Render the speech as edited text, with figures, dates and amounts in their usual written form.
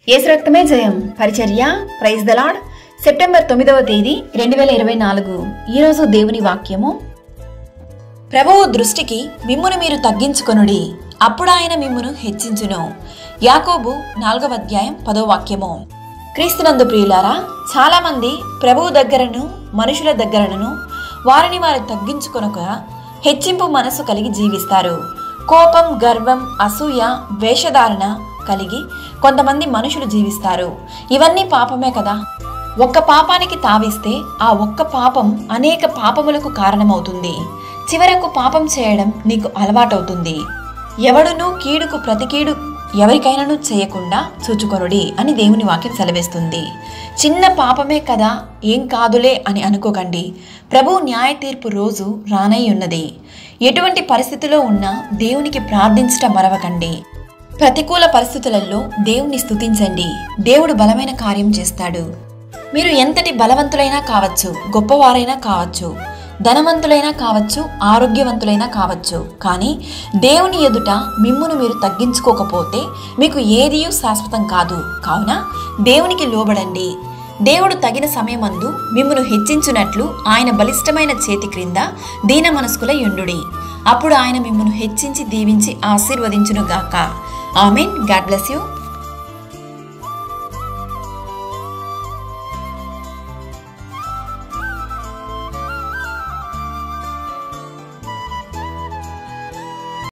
యేసు రక్తమే జయం పరిచర్య ప్రైజ్ ద లార్డ్. సెప్టెంబర్ 9వ తేదీ 2024. ఈరోజు దేవుని వాక్యము. ప్రభువు దృష్టికి మిమ్మును మీరు తగ్గించుకొనుడి, అప్పుడు ఆయన మిమ్మును హెచ్చించును. యాకోబు 4వ అధ్యాయం 10వ వాక్యము. క్రీస్తునందు ప్రియులారా, చాలా మంది ప్రభువు దగ్గరను మనుషుల దగ్గరను వారిని వారు తగ్గించుకొనక హెచ్చింపు మనసు కలిగి జీవిస్తారు. కోపం, గర్వం, అసూయ, వేషధారణ కలిగి కొంతమంది మనుషులు జీవిస్తారు. ఇవన్నీ పాపమే కదా. ఒక్క పాపానికి తావిస్తే ఆ ఒక్క పాపం అనేక పాపములకు కారణమవుతుంది. చివరకు పాపం చేయడం నీకు అలవాటవుతుంది. ఎవడునూ కీడుకు ప్రతికీడు ఎవరికైనాను చేయకుండా చూచుకొనుడి అని దేవుని వాక్యం సెలవిస్తుంది. చిన్న పాపమే కదా, ఏం కాదులే అని అనుకోకండి. ప్రభువు న్యాయ తీర్పు రోజు రానై ఉన్నది. ఎటువంటి పరిస్థితిలో ఉన్నా దేవునికి ప్రార్థించటం మరవకండి. ప్రతికూల పరిస్థితులలో దేవుణ్ణి స్తుతించండి. దేవుడు బలమైన కార్యం చేస్తాడు. మీరు ఎంతటి బలవంతులైనా కావచ్చు, గొప్పవారైనా కావచ్చు, ధనవంతులైనా కావచ్చు, ఆరోగ్యవంతులైనా కావచ్చు, కానీ దేవుని ఎదుట మిమ్మును మీరు తగ్గించుకోకపోతే మీకు ఏదియూ శాశ్వతం కాదు. కావున దేవునికి లోబడండి. దేవుడు తగిన సమయమందు మిమ్మును హెచ్చించునట్లు ఆయన బలిష్టమైన చేతి క్రింద దీన మనస్కులై యుండుడి. అప్పుడు ఆయన మిమ్మును హెచ్చించి దీవించి ఆశీర్వదించునుగాక. ఆమేన్. God bless you.